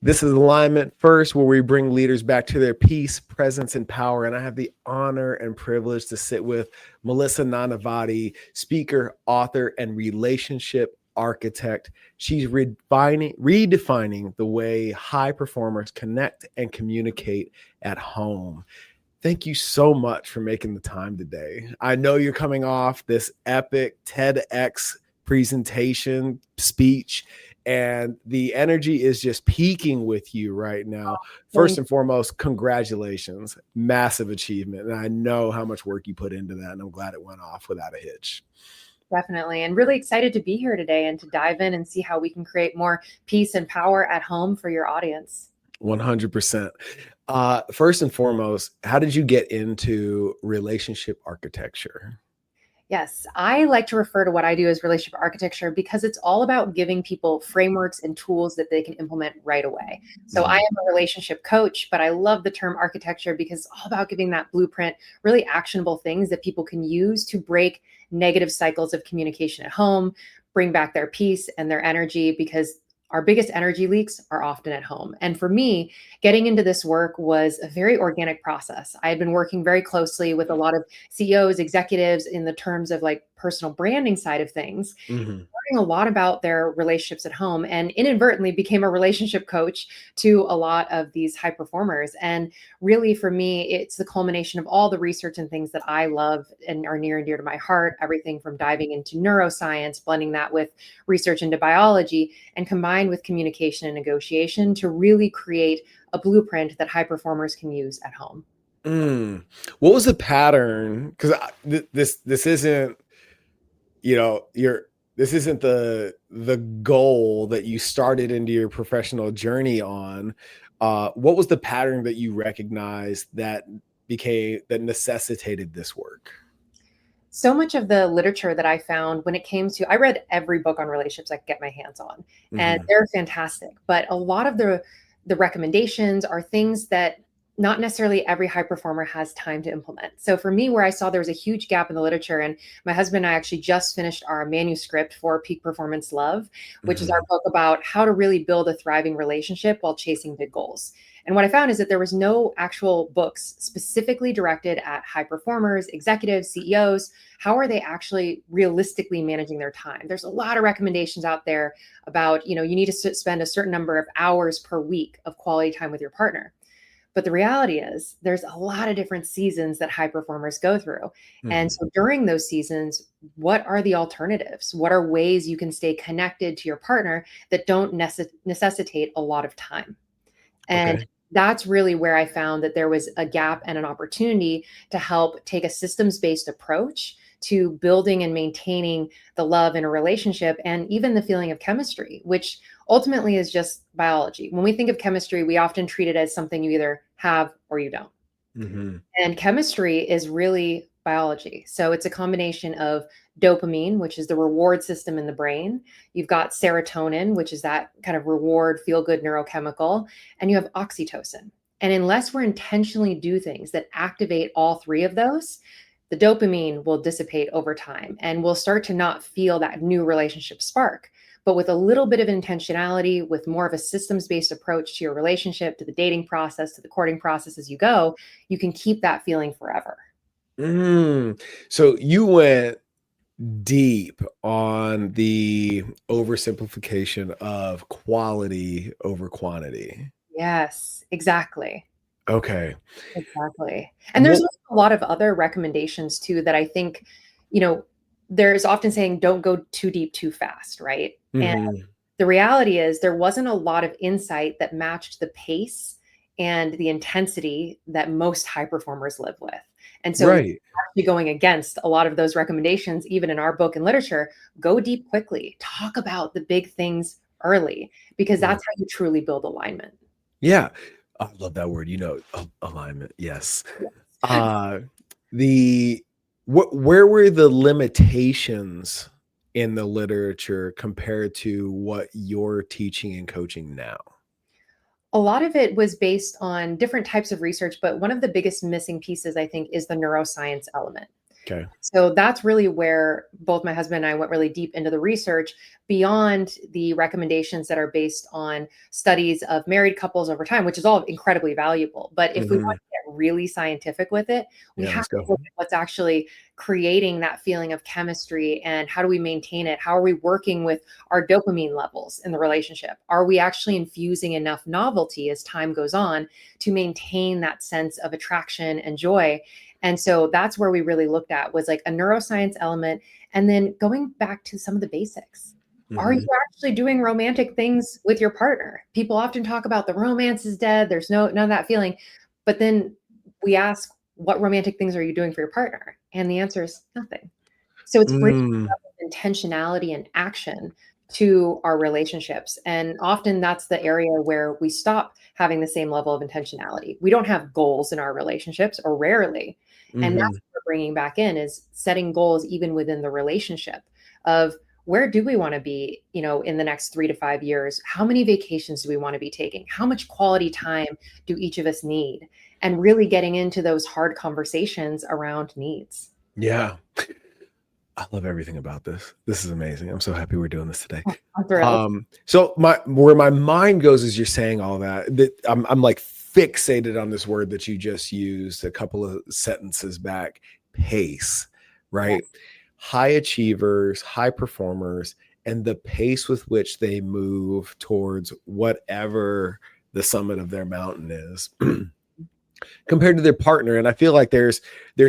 This is Alignment First, where we bring leaders back to their peace, presence, and power. And I have the honor and privilege to sit with Melissa Nanavati, speaker, author, and relationship architect. She's redefining the way high performers connect and communicate at home. Thank you so much for making the time today. I know you're coming off this epic TEDx presentation speech, and the energy is just peaking with you right now. First and foremost, congratulations. Massive achievement. And I know how much work you put into that, and I'm glad it went off without a hitch. Definitely. And really excited to be here today and to dive in and see how we can create more peace and power at home for your audience. 100%. First and foremost, how did you get into relationship architecture? Yes, I like to refer to what I do as relationship architecture because it's all about giving people frameworks and tools that they can implement right away. So I am a relationship coach, but I love the term architecture because it's all about giving that blueprint, really actionable things that people can use to break negative cycles of communication at home, bring back their peace and their energy, because our biggest energy leaks are often at home. And for me, getting into this work was a very organic process. I had been working very closely with a lot of CEOs, executives in the terms of like personal branding side of things, learning a lot about their relationships at home, and inadvertently became a relationship coach to a lot of these high performers. And really for me, it's the culmination of all the research and things that I love and are near and dear to my heart, everything from diving into neuroscience, blending that with research into biology, and combined with communication and negotiation to really create a blueprint that high performers can use at home. What was the pattern? Because this isn't, this isn't the goal that you started into your professional journey on. What was the pattern that you recognized that necessitated this work? So much of the literature that I found when it came to, I read every book on relationships I could get my hands on, and they're fantastic. But a lot of the recommendations are things that not necessarily every high performer has time to implement. So for me, where I saw there was a huge gap in the literature, and my husband and I actually just finished our manuscript for Peak Performance Love, which is our book about how to really build a thriving relationship while chasing big goals. And what I found is that there was no actual books specifically directed at high performers, executives, CEOs. How are they actually realistically managing their time? There's a lot of recommendations out there about, you need to spend a certain number of hours per week of quality time with your partner. But the reality is there's a lot of different seasons that high performers go through. And so during those seasons, what are the alternatives? What are ways you can stay connected to your partner that don't necessitate a lot of time? And that's really where I found that there was a gap and an opportunity to help take a systems-based approach to building and maintaining the love in a relationship, and even the feeling of chemistry, which ultimately is just biology. When we think of chemistry, we often treat it as something you either have or you don't. And chemistry is really biology. So it's a combination of dopamine, which is the reward system in the brain. You've got serotonin, which is that kind of reward, feel good neurochemical. And you have oxytocin. And unless we're intentionally do things that activate all three of those, the dopamine will dissipate over time and we'll start to not feel that new relationship spark. But with a little bit of intentionality, with more of a systems-based approach to your relationship, to the dating process, to the courting process as you go, you can keep that feeling forever. So you went deep on the oversimplification of quality over quantity. Yes, exactly. Okay. Exactly. And there's also a lot of other recommendations too that I think, there's often saying don't go too deep too fast, right? And the reality is there wasn't a lot of insight that matched the pace and the intensity that most high performers live with. And so actually going against a lot of those recommendations, even in our book and literature, go deep quickly, talk about the big things early, because that's how you truly build alignment. Yeah. I love that word, alignment. Yes. Where were the limitations in the literature compared to what you're teaching and coaching now? A lot of it was based on different types of research, but one of the biggest missing pieces, I think, is the neuroscience element. Okay. So that's really where both my husband and I went really deep into the research beyond the recommendations that are based on studies of married couples over time, which is all incredibly valuable. But if we want to get really scientific with it, we Yeah, have let's to go. look at what's actually creating that feeling of chemistry and how do we maintain it? How are we working with our dopamine levels in the relationship? Are we actually infusing enough novelty as time goes on to maintain that sense of attraction and joy? And so that's where we really looked at was like a neuroscience element and then going back to some of the basics. Are you actually doing romantic things with your partner? People often talk about the romance is dead. There's none of that feeling. But then we ask, what romantic things are you doing for your partner? And the answer is nothing. So it's bringing Mm, up intentionality and action to our relationships. And often that's the area where we stop having the same level of intentionality. We don't have goals in our relationships, or rarely. And that's mhm. what we're bringing back in is setting goals even within the relationship of where do we want to be, in the next 3 to 5 years? How many vacations do we want to be taking? How much quality time do each of us need? And really getting into those hard conversations around needs. Yeah. I love everything about this. This is amazing. I'm so happy we're doing this today. I'm thrilled. So where my mind goes as you're saying all that I'm like fixated on this word that you just used a couple of sentences back, pace, Yeah. right? High achievers, high performers, and the pace with which they move towards whatever the summit of their mountain is compared to their partner. And I feel like there's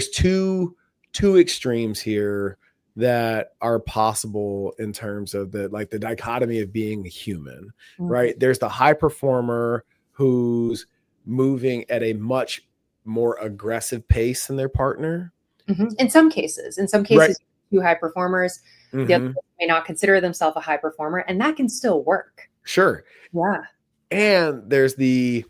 two extremes here that are possible in terms of the dichotomy of being a human, Mhm. right? There's the high performer who's moving at a much more aggressive pace than their partner. Mhm. In some Right. cases, two high performers, the other Hmm. person may not consider themselves a high performer, and that can still work. Sure. Yeah. And there's the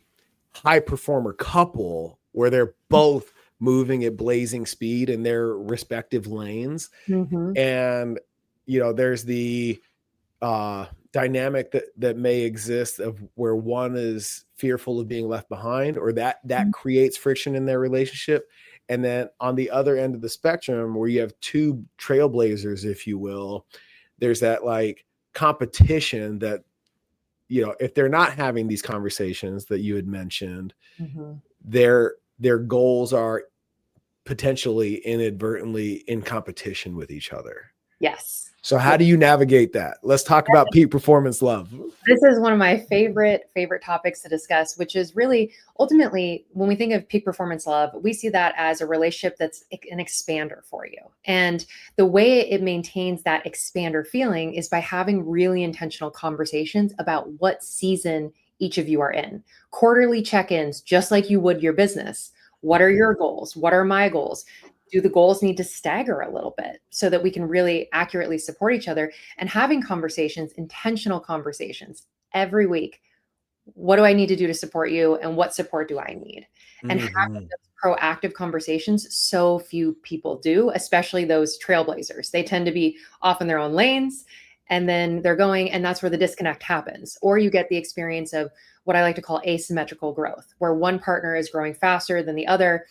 high performer couple where they're both moving at blazing speed in their respective lanes. Mhm. And there's the dynamic that may exist of where one is fearful of being left behind, or that creates friction in their relationship. And then on the other end of the spectrum, where you have two trailblazers, if you will, there's that like competition that if they're not having these conversations that you had mentioned, Mhm. their goals are potentially inadvertently in competition with each other. Yes. So Yeah. how do you navigate that? Let's talk about peak performance love. This is one of my favorite topics to discuss, which is really ultimately when we think of peak performance love, we see that as a relationship that's an expander for you. And the way it maintains that expander feeling is by having really intentional conversations about what season each of you are in. Quarterly check-ins, just like you would your business. What are your goals? What are my goals? Do the goals need to stagger a little bit so that we can really accurately support each other? And having conversations, intentional conversations every week. What do I need to do to support you? And what support do I need? And having Mhm. those proactive conversations, so few people do, especially those trailblazers. They tend to be off in their own lanes and then they're going, and that's where the disconnect happens. Or you get the experience of what I like to call asymmetrical growth, where one partner is growing faster than the other.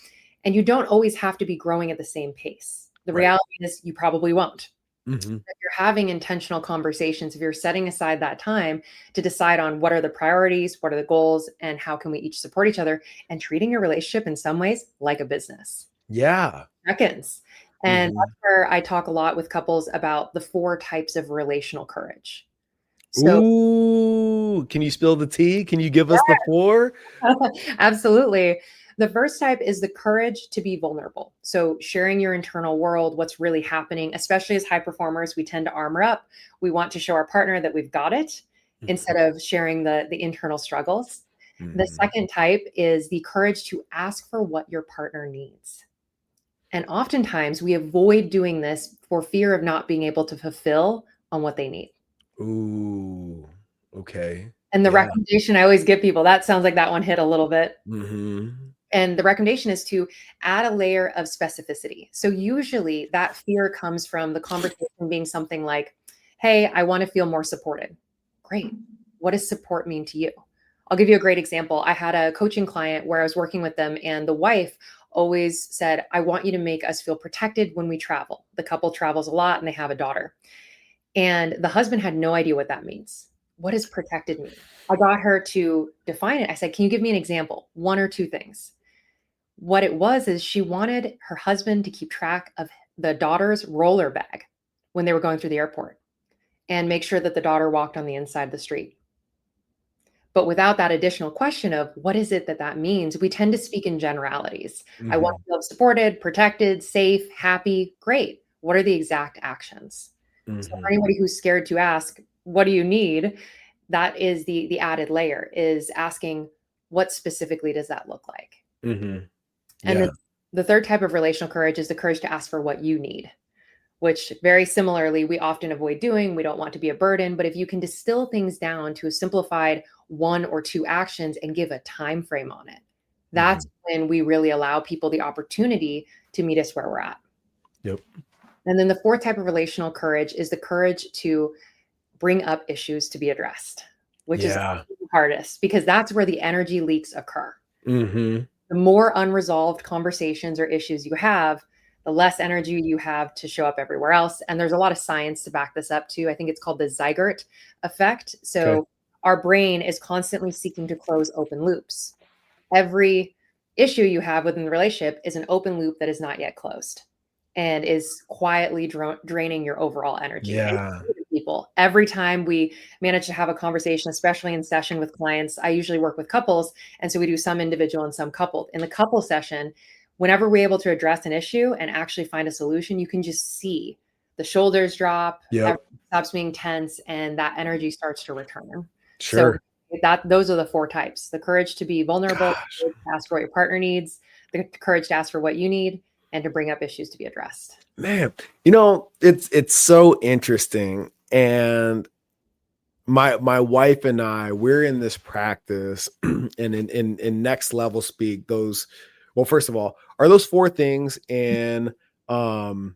And you don't always have to be growing at the same pace. The Right. reality is you probably won't. Mhm. If you're having intentional conversations, if you're setting aside that time to decide on what are the priorities, what are the goals, and how can we each support each other, and treating your relationship in some ways like a business. Yeah. Check-ins. And Mhm. that's where I talk a lot with couples about the 4 types of relational courage. So Ooh, can you spill the tea? Can you give us the 4? absolutely. The first type is the courage to be vulnerable. So, sharing your internal world, what's really happening, especially as high performers, we tend to armor up. We want to show our partner that we've got it instead of sharing the internal struggles. The Mhm. second type is the courage to ask for what your partner needs. And oftentimes we avoid doing this for fear of not being able to fulfill on what they need. Ooh, okay. And the Yeah. recommendation I always give people, that sounds like that one hit a little bit. Mhm. And the recommendation is to add a layer of specificity. So usually that fear comes from the conversation being something like, hey, I want to feel more supported. Great. What does support mean to you? I'll give you a great example. I had a coaching client where I was working with them, and the wife always said, I want you to make us feel protected when we travel. The couple travels a lot and they have a daughter. And the husband had no idea what that means. What does protected mean? I got her to define it. I said, can you give me an example? One or two things. What it was is she wanted her husband to keep track of the daughter's roller bag when they were going through the airport and make sure that the daughter walked on the inside of the street. But without that additional question of what is it that that means, we tend to speak in generalities. I want to feel supported, protected, safe, happy. Great. What are the exact actions? So for anybody who's scared to ask, what do you need? That is the added layer, is asking, what specifically does that look like? And then the third type of relational courage is the courage to ask for what you need, which very similarly, we often avoid doing. We don't want to be a burden, but if you can distill things down to a simplified 1 or 2 actions and give a time frame on it, that's when we really allow people the opportunity to meet us where we're at. Yep. And then the fourth type of relational courage is the courage to bring up issues to be addressed, which is the hardest, because that's where the energy leaks occur. The more unresolved conversations or issues you have, the less energy you have to show up everywhere else. And there's a lot of science to back this up too. I think it's called the Zygote effect. So our brain is constantly seeking to close open loops. Every issue you have within the relationship is an open loop that is not yet closed and is quietly draining your overall energy. People, every time we manage to have a conversation, especially in session with clients, I usually work with couples. And so we do some individual and some couple. In the couple session, whenever we're able to address an issue and actually find a solution, you can just see the shoulders drop, everything stops being tense, and that energy starts to return. So those are the 4 types: the courage to be vulnerable, the courage to ask for what your partner needs, the courage to ask for what you need, and to bring up issues to be addressed. Man, it's so interesting. And my wife and I, we're in this practice and in next level speak, those, well, first of all, are those 4 things in or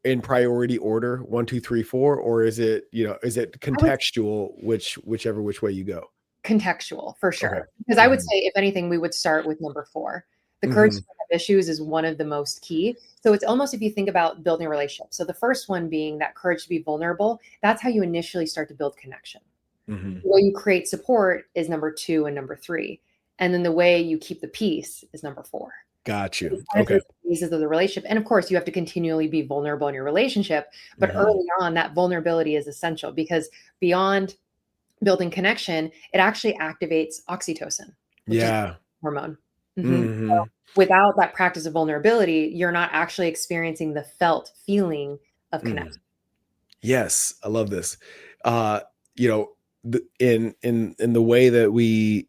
in priority order, 1, 2, 3, 4, or is it, is it contextual, whichever which way you go? Contextual for sure. Because I would say, if anything, we would start with number 4. The courage to have issues is one of the most key. So it's almost, if you think about building a relationship. So the first one being that courage to be vulnerable, that's how you initially start to build connection. The way you create support is number 2 and number 3. And then the way you keep the peace is number 4. Got you. Phases of the relationship. And of course, you have to continually be vulnerable in your relationship. But early on, that vulnerability is essential, because beyond building connection, it actually activates oxytocin, which is a hormone. So without that practice of vulnerability, you're not actually experiencing the felt feeling of connection. Yes, I love this. In the way that we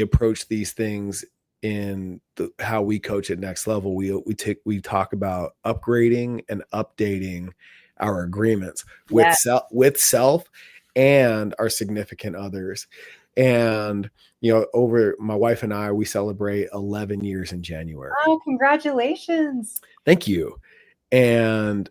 approach these things in how we coach at Next Level, we talk about upgrading and updating our agreements with self and our significant others. And over my wife and I, we celebrate 11 years in January. Oh, congratulations. Thank you. And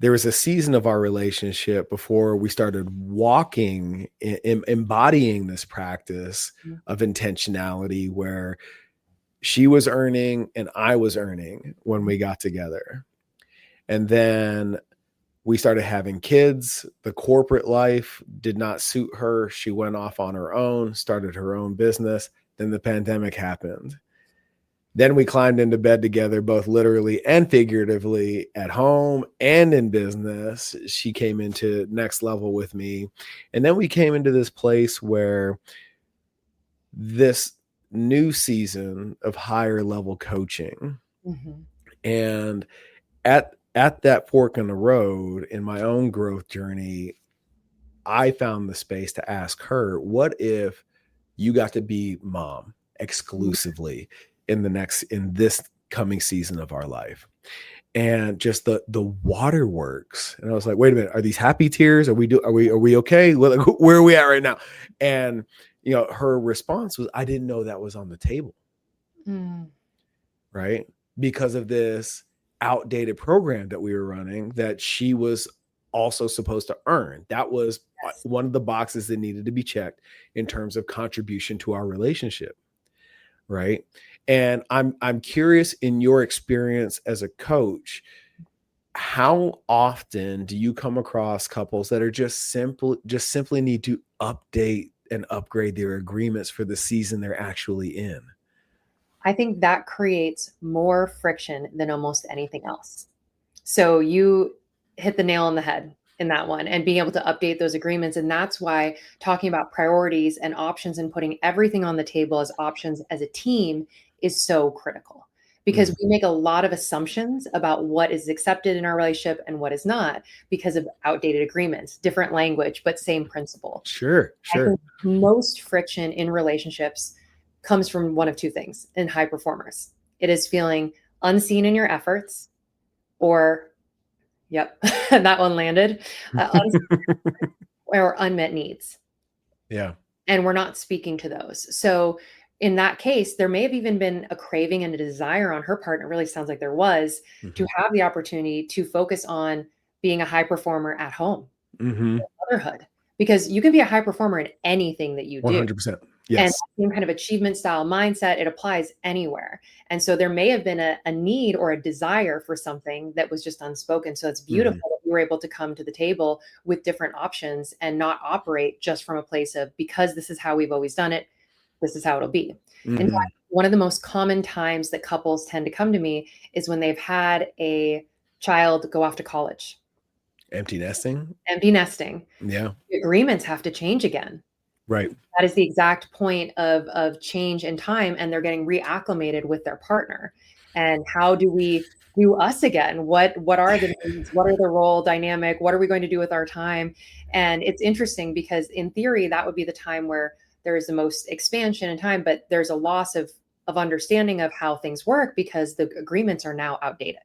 there was a season of our relationship before we started walking, embodying this practice of intentionality, where she was earning and I was earning when we got together. And then we started having kids. The corporate life did not suit her. She went off on her own, started her own business. Then the pandemic happened. Then we climbed into bed together, both literally and figuratively, at home and in business. She came into Next Level with me. And then we came into this place where this new season of higher level coaching. And at that fork in the road in my own growth journey, I found the space to ask her, what if you got to be mom exclusively in this coming season of our life? And just the waterworks. And I was like, wait a minute, are these happy tears? Are we okay? Where are we at right now? And her response was, I didn't know that was on the table. Right? Because of this outdated program that we were running, that she was also supposed to earn. That was Yes. one of the boxes that needed to be checked in terms of contribution to our relationship. Right. And I'm curious, in your experience as a coach, how often do you come across couples that are just simply need to update and upgrade their agreements for the season they're actually in? I think that creates more friction than almost anything else. So you hit the nail on the head in that one, and being able to update those agreements. And that's why talking about priorities and options and putting everything on the table as options as a team is so critical, because Mm. we make a lot of assumptions about what is accepted in our relationship and what is not because of outdated agreements, different language, but same principle. Sure, I sure. think most friction in relationships comes from one of two things in high performers. It is feeling unseen in your efforts, or, yep, that one landed, or unmet needs. Yeah. And we're not speaking to those. So in that case, there may have even been a craving and a desire on her part. It really sounds like there was, to Mhm. have the opportunity to focus on being a high performer at home, Mhm. motherhood, because you can be a high performer in anything that you do. 100%. And Yes. that same kind of achievement style mindset, it applies anywhere. And so there may have been a need or a desire for something that was just unspoken. So it's beautiful Mhm. that you were able to come to the table with different options and not operate just from a place of, because this is how we've always done it, this is how it'll be. In Mhm. fact, one of the most common times that couples tend to come to me is when they've had a child go off to college, Empty nesting? empty nesting. Yeah. The agreements have to change again. Right. That is the exact point of change in time, and they're getting reacclimated with their partner. And how do we do us again? What are the needs? What are the role dynamic? What are we going to do with our time? And it's interesting because in theory, that would be the time where there is the most expansion in time, but there's a loss of understanding of how things work because the agreements are now outdated.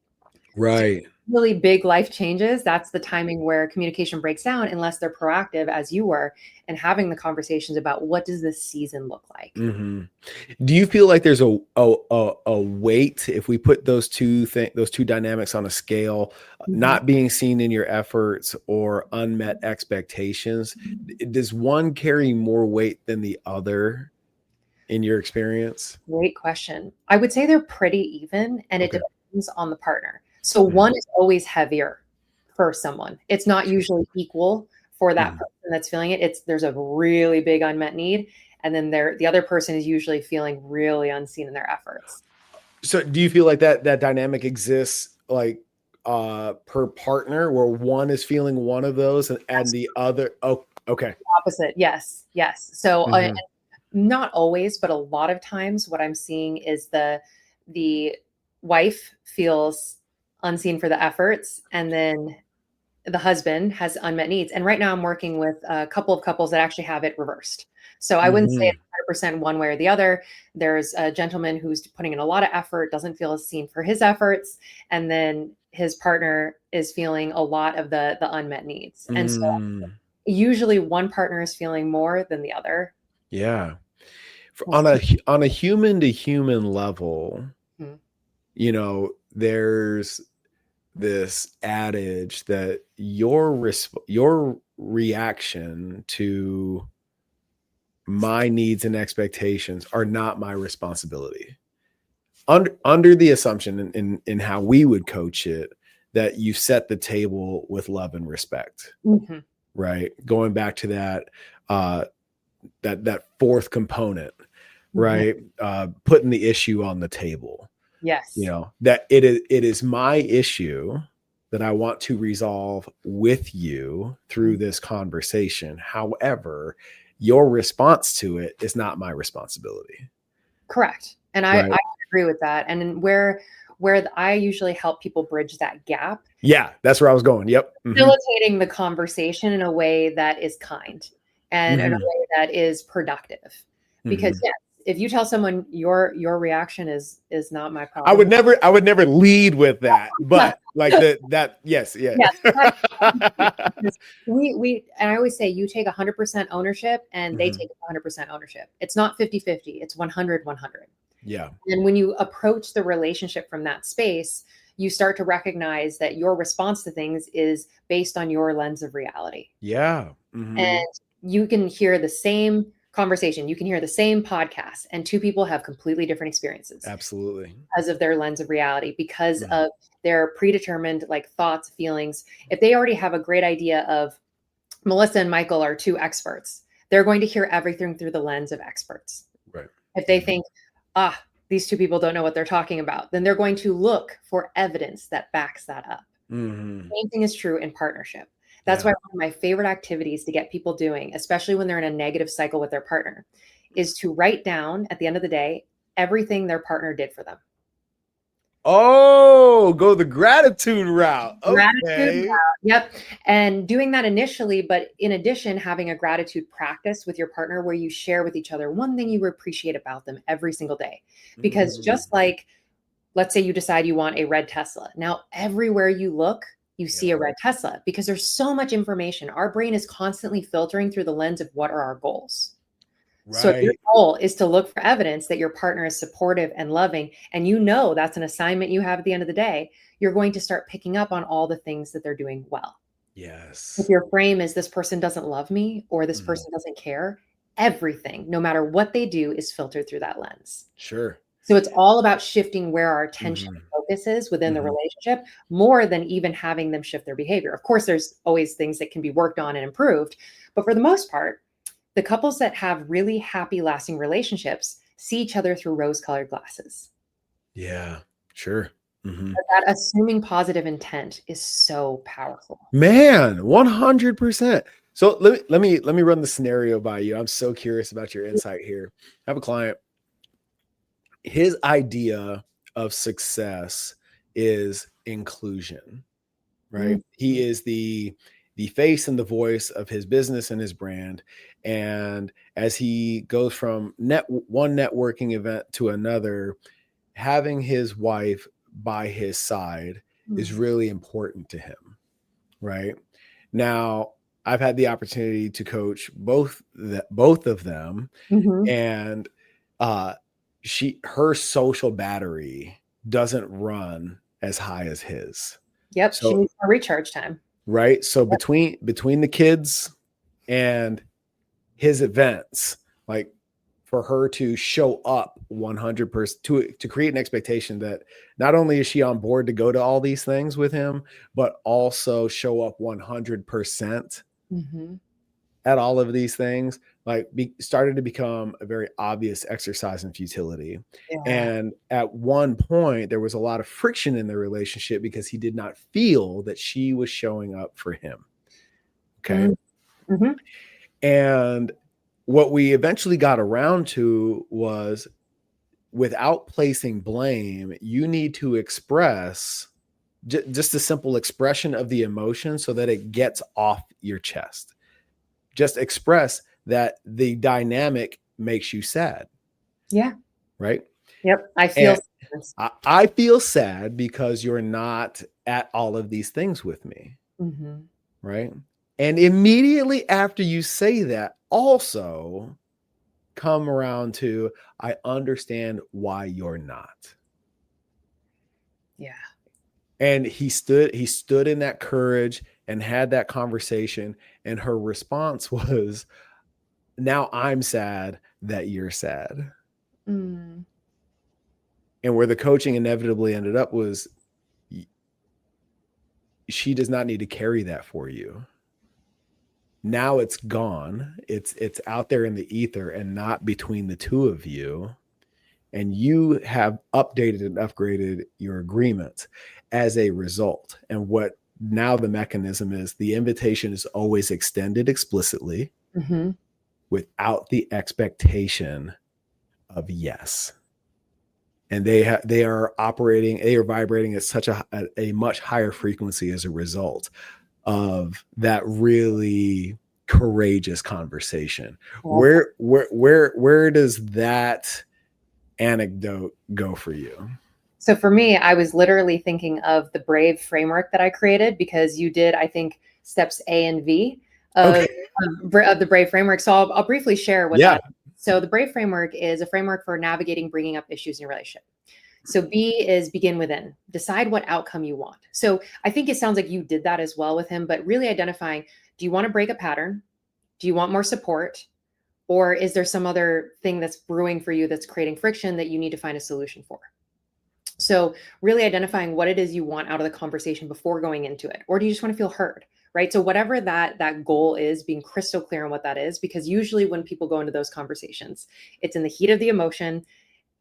So Right. really big life changes, that's the timing where communication breaks down unless they're proactive as you were and having the conversations about what does this season look like. Mhm. Do you feel like there's a weight if we put those two dynamics on a scale, Mhm. not being seen in your efforts or unmet expectations? Does one carry more weight than the other in your experience? Great question. I would say they're pretty even, and it Okay. depends on the partner. So Mhm. one is always heavier for someone. It's not Sure. usually equal for that Mhm. person that's feeling it. There's a really big unmet need, and then the other person is usually feeling really unseen in their efforts. So do you feel like that dynamic exists like per partner where one is feeling one of those and the other? Oh, okay. Opposite. Yes. Yes. So, Mhm. not always, but a lot of times what I'm seeing is the wife feels unseen for the efforts, and then the husband has unmet needs. And right now I'm working with a couple of couples that actually have it reversed. So I wouldn't say it's Mhm. 100% one way or the other. There's a gentleman who's putting in a lot of effort, doesn't feel as seen for his efforts, and then his partner is feeling a lot of the unmet needs. And so Mm. usually one partner is feeling more than the other. Yeah. Most On a human to human level, Mhm. there's this adage that your reaction to my needs and expectations are not my responsibility. Under the assumption in how we would coach it, that you set the table with love and respect, Mhm. right? Going back to uh, that fourth component, Mhm. right? Putting the issue on the table, Yes. that it is my issue that I want to resolve with you through Mhm. this conversation. However, your response to it is not my responsibility, Correct. And I right? agree with that. And then I usually help people bridge that gap, Yeah, that's where I was going. Yep. Hmm. facilitating the conversation in a way that is kind and in a Hmm. way that is productive. Because Hmm. yes, if you tell someone your reaction is not my I problem. would never lead with that, but like yes, yeah. Yes, that because we and I always say you take 100% ownership and they Hmm. take 100% ownership. It's not 50-50, it's 100-100. Yeah. And when you approach the relationship from that space, you start to recognize that your response to things is based on your lens of reality. Yeah. And you can hear the same conversation, you can hear the same podcast, and two people have completely different experiences. Absolutely. Because of their lens of reality, because of their predetermined like thoughts, feelings. If they already have a great idea of Melissa and Mycal are two experts, they're going to hear everything through the lens of experts. Right. If they think, these two people don't know what they're talking about, then they're going to look for evidence that backs that up. Same thing is true in partnership. That's why one of my favorite activities to get people doing, especially when they're in a negative cycle with their partner, is to write down at the end of the day everything their partner did for them. Oh, go the gratitude route. Gratitude Okay. route. Yep. And doing that initially, but in addition, having a gratitude practice with your partner where you share with each other one thing you appreciate about them every single day. Because just like, let's say you decide you want a red Tesla. Now, everywhere you look, you see a red Tesla because there's so much information. Our brain is constantly filtering through the lens of what are our goals. So if your goal is to look for evidence that your partner is supportive and loving, and you know that's an assignment you have at the end of the day, you're going to start picking up on all the things that they're doing well. Yes. If your frame is this person doesn't love me or this person doesn't care, everything, no matter what they do, is filtered through that lens. Sure. So it's all about shifting where our attention and focus is within the relationship more than even having them shift their behavior. Of course, there's always things that can be worked on and improved, but for the most part, the couples that have really happy, lasting relationships see each other through rose-colored glasses. Yeah, sure. But that assuming positive intent is so powerful. Man, 100%. So let me run the scenario by you. I'm so curious about your insight here. I have a client. His idea of success is inclusion, right? He is the face and the voice of his business and his brand. And as he goes from one networking event to another, having his wife by his side is really important to him, right? Now, I've had the opportunity to coach both of them, and her social battery doesn't run as high as his. Yep, So, she needs more recharge time. Right. So between the kids and his events, like for her to show up 100% to create an expectation that not only is she on board to go to all these things with him, but also show up 100% at all of these things, like started to become a very obvious exercise in futility. And at one point, there was a lot of friction in their relationship because he did not feel that she was showing up for him. Okay. And what we eventually got around to was, without placing blame, you need to express just a simple expression of the emotion so that it gets off your chest. Just express that the dynamic makes you sad. Yeah. Right. Yep. I feel sad because you're not at all of these things with me. Right. And immediately after you say that, also come around to, I understand why you're not. Yeah. And he stood in that courage and had that conversation. And her response was, now I'm sad that you're sad. And where the coaching inevitably ended up was, she does not need to carry that for you. Now it's gone. It's out there in the ether and not between the two of you. And you have updated and upgraded your agreements as a result. And what now the mechanism is, the invitation is always extended explicitly without the expectation of yes. And they are vibrating at such a much higher frequency as a result of that really courageous conversation. Where does that anecdote go for you? So for me, I was literally thinking of the BRAVE framework that I created, because you did, I think, steps A and V of the BRAVE framework. So I'll briefly share what that is. So the BRAVE framework is a framework for navigating bringing up issues in your relationship. So B is begin within. Decide what outcome you want. So I think it sounds like you did that as well with him, but really identifying, do you want to break a pattern? Do you want more support? Or is there some other thing that's brewing for you that's creating friction that you need to find a solution for? So really identifying what it is you want out of the conversation before going into it. Or do you just want to feel heard? Right. So whatever that goal is, being crystal clear on what that is, because usually when people go into those conversations, it's in the heat of the emotion.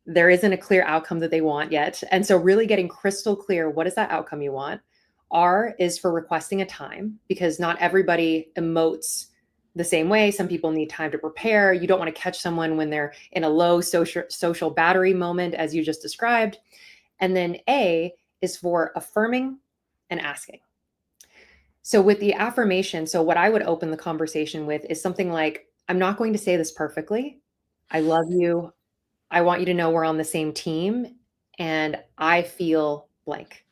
There isn't a clear outcome that they want yet. And so really getting crystal clear, what is that outcome you want? R is for requesting a time, because not everybody emotes the same way. Some people need time to prepare. You don't want to catch someone when they're in a low social battery moment, as you just described. And then A is for affirming and asking. So with the affirmation, so what I would open the conversation with is something like, I'm not going to say this perfectly. I love you. I want you to know we're on the same team and I feel blank.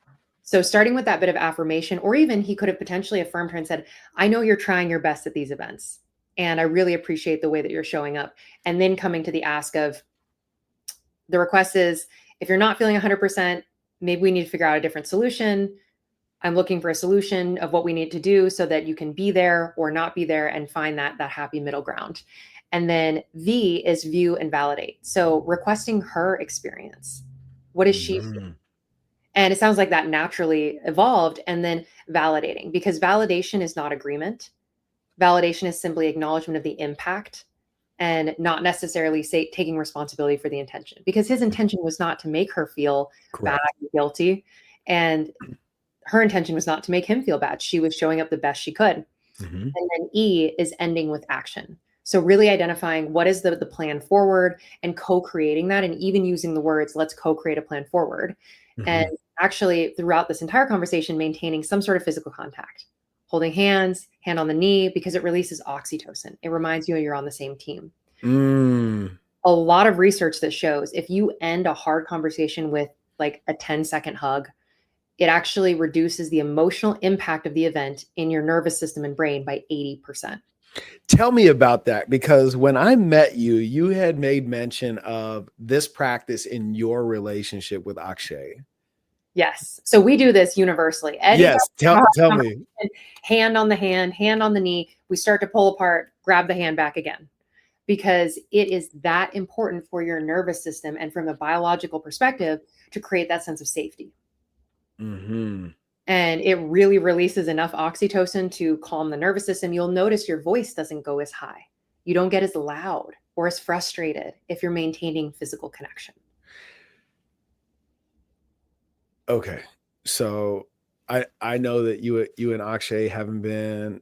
So starting with that bit of affirmation, or even he could have potentially affirmed her and said, I know you're trying your best at these events and I really appreciate the way that you're showing up. And then coming to the ask of, the request is, if you're not feeling 100%, maybe we need to figure out a different solution. I'm looking for a solution of what we need to do so that you can be there or not be there and find that happy middle ground. And then V is view and validate. So requesting her experience. What is she feeling? And it sounds like that naturally evolved. And then validating, because validation is not agreement. Validation is simply acknowledgement of the impact and not necessarily taking responsibility for the intention, because his intention was not to make her feel bad and guilty. And her intention was not to make him feel bad. She was showing up the best she could. And then E is ending with action. So really identifying what is the plan forward and co-creating that, and even using the words, let's co-create a plan forward. And actually throughout this entire conversation, maintaining some sort of physical contact, holding hands, hand on the knee, because it releases oxytocin. It reminds you you're on the same team. A lot of research that shows if you end a hard conversation with like a 10-second hug, it actually reduces the emotional impact of the event in your nervous system and brain by 80%. Tell me about that, because when I met you, you had made mention of this practice in your relationship with Akshay. Yes. So we do this universally. Yes. Tell me. Hand on the hand, hand on the knee. We start to pull apart, grab the hand back again, because it is that important for your nervous system and from a biological perspective to create that sense of safety. And it really releases enough oxytocin to calm the nervous system. You'll notice your voice doesn't go as high. You don't get as loud or as frustrated if you're maintaining physical connection. Okay. So I know that you and Akshay haven't been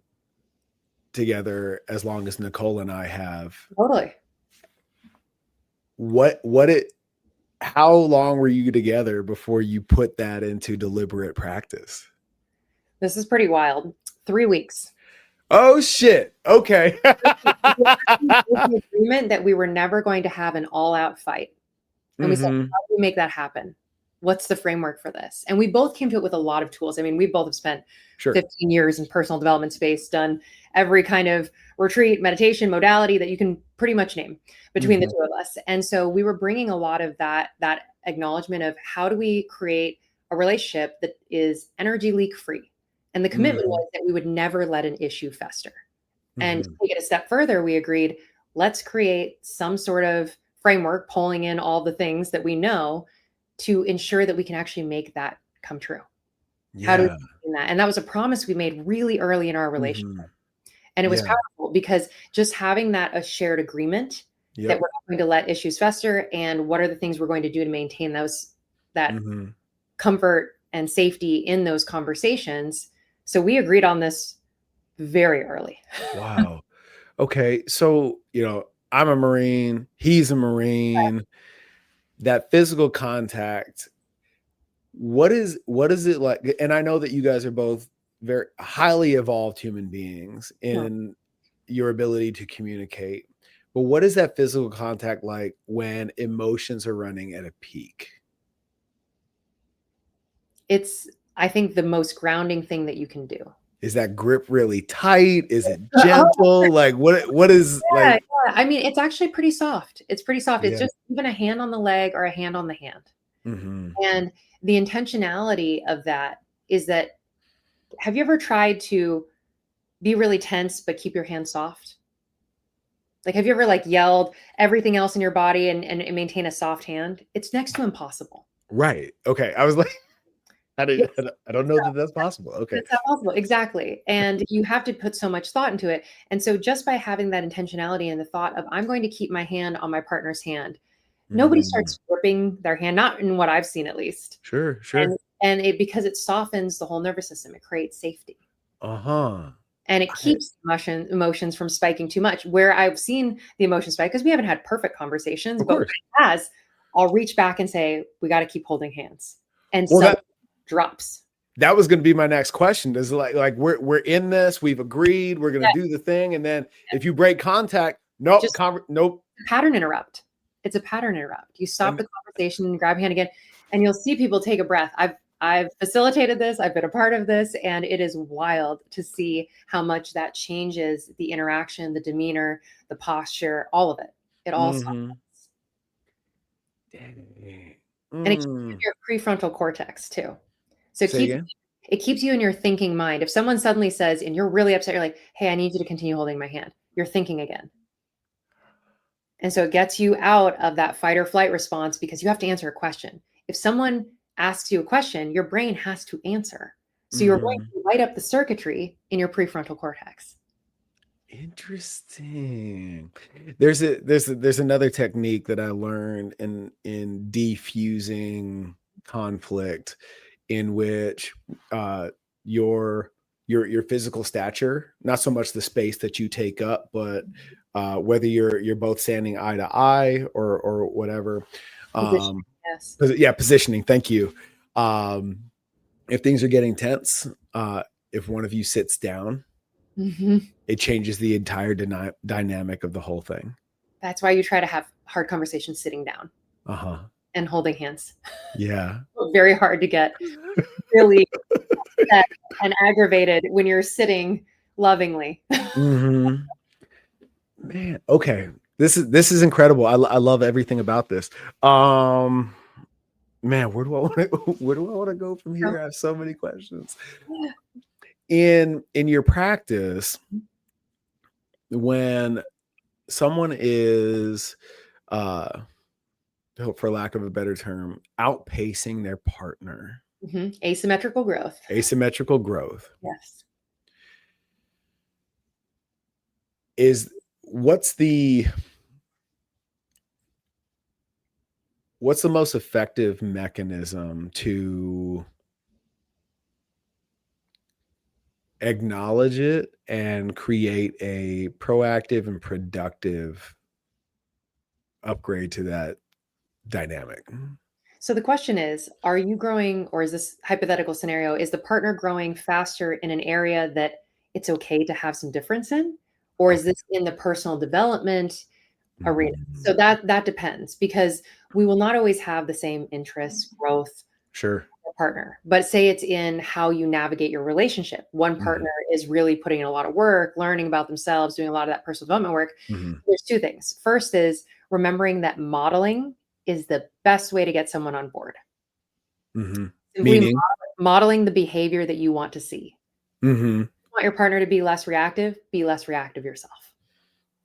together as long as Nicole and I have. Totally. How long were you together before you put that into deliberate practice? This is pretty wild. 3 weeks. Oh shit. Okay. The agreement that we were never going to have an all-out fight. And we said, how do we make that happen? What's the framework for this? And we both came to it with a lot of tools. I mean, we both have spent 15 years in personal development space, done every kind of retreat, meditation, modality that you can pretty much name between the two of us. And so we were bringing a lot of that acknowledgement of how do we create a relationship that is energy leak free. And the commitment was that we would never let an issue fester. And to take it a step further, we agreed, let's create some sort of framework, pulling in all the things that we know to ensure that we can actually make that come true. Yeah. How do we do that? And that was a promise we made really early in our relationship. And it was powerful because just having a shared agreement that we're not going to let issues fester, and what are the things we're going to do to maintain that comfort and safety in those conversations. So we agreed on this very early. Wow. Okay. So, I'm a Marine, he's a Marine. Right. That physical contact, what is it like? And I know that you guys are both very highly evolved human beings in your ability to communicate, but what is that physical contact like when emotions are running at a peak? It's, I think, the most grounding thing that you can do. Is that grip really tight? Is it gentle? Like what is like? Yeah. I mean, it's actually pretty soft. It's pretty soft. It's just even a hand on the leg or a hand on the hand. Mm-hmm. And the intentionality of that is that, have you ever tried to be really tense but keep your hands soft? Like, have you ever like yelled everything else in your body and maintain a soft hand? It's next to impossible. Right. Okay. I was like, It's I don't know that that's possible. Okay. It's not possible. Exactly. And you have to put so much thought into it. And so just by having that intentionality and the thought of, I'm going to keep my hand on my partner's hand, nobody Mm. starts gripping their hand, not in what I've seen at least. Sure. And Sure. because it softens the whole nervous system, it creates safety. Uh-huh. And it keeps emotions from spiking too much. Where I've seen the emotions spike, because we haven't had perfect conversations, Of but when course. it has, I'll reach back and say, we got to keep holding hands. And Well, some drops. that was going to be my next question. Is like we're in this, we've agreed, we're going Yeah, to do the thing, and then if you break contact, nope, just nope. pattern interrupt. It's a pattern interrupt. You stop And the conversation and grab your hand again, and you'll see people take a breath. I've facilitated this. I've been a part of this, and it is wild to see how much that changes the interaction, the demeanor, the posture, all of it. It all stops. mm-hmm. Dang. And it keeps you in Mm. your prefrontal cortex too. So Say again. it keeps you in your thinking mind. If someone suddenly says, and you're really upset, you're like, "Hey, I need you to continue holding my hand." You're thinking again. And so it gets you out of that fight or flight response because you have to answer a question. If someone asks you a question, your brain has to answer. So you're going Mm-hmm. to light up the circuitry in your prefrontal cortex. Interesting. There's another technique that I learned in defusing conflict, in which your your physical stature, not so much the space that you take up, but whether you're both standing eye to eye or whatever. Position. Um, Yes. yeah, positioning. Thank you. Um, if things are getting tense, if one of you sits down, Mhm. it changes the entire dynamic of the whole thing. That's why you try to have hard conversations sitting down Uh-huh. and holding hands. Yeah. Very hard to get really upset and aggravated when you're sitting lovingly. Mhm. Man, okay. This is incredible. I love everything about this. Um, man, where do I want to where do I want to go from here? I have so many questions. In your practice, when someone is for lack of a better term, outpacing their partner, Asymmetrical growth. asymmetrical growth, Yes. is what's the what's the most effective mechanism to acknowledge it and create a proactive and productive upgrade to that dynamic? So the question is, are you growing, or is this hypothetical scenario, is the partner growing faster in an area that it's okay to have some difference in? Or is Okay. this in the personal development arena? So Mhm. that depends, because we will not always have the same interests, growth, Sure. partner. But say it's in how you navigate your relationship. One Mhm. partner is really putting in a lot of work, learning about themselves, doing a lot of that personal development work. Mhm. There's two things. First is remembering that modeling is the best way to get someone on board. Mhm. Simply Meaning? modeling the behavior that you want to see. Mhm. You want your partner to be less reactive yourself.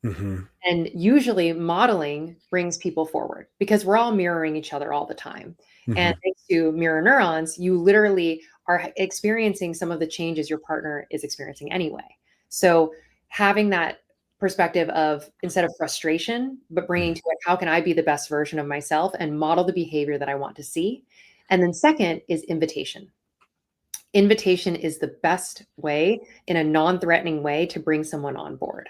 Mhm. And usually modeling brings people forward because we're all mirroring each other all the time. And Mhm. thanks to mirror neurons, you literally are experiencing some of the changes your partner is experiencing anyway. So having that perspective of, instead of frustration, but bringing Mhm. to it, how can I be the best version of myself and model the behavior that I want to see? And then second is invitation. Invitation is the best way, in a non-threatening way, to bring someone on board.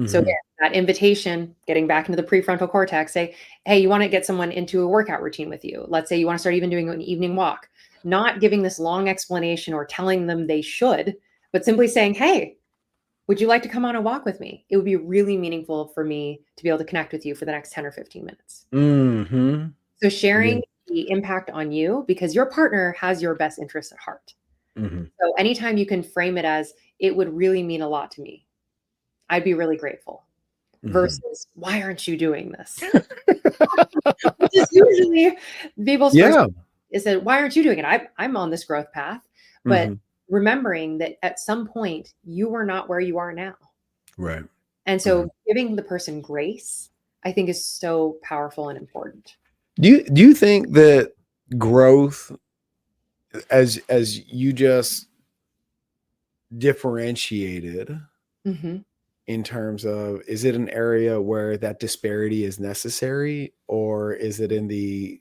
So again, Mhm. that invitation, getting back into the prefrontal cortex, say, hey, you want to get someone into a workout routine with you. Let's say you want to start even doing an evening walk, not giving this long explanation or telling them they should, but simply saying, hey, would you like to come on a walk with me? It would be really meaningful for me to be able to connect with you for the next 10 or 15 minutes. Mhm. So Yeah. sharing the impact on you, because your partner has your best interests at heart. Mhm. So anytime you can frame it as, it would really mean a lot to me, I'd be really grateful. versus why aren't you doing this? Which is usually people's first Yeah. is that why aren't you doing it? I'm on this growth path, but Mhm. remembering that at some point you were not where you are now. Right. And Mhm. so giving the person grace, I think is so powerful and important. Do you think that growth, as you just differentiated, Mhm. in terms of, is it an area where that disparity is necessary, or is it in the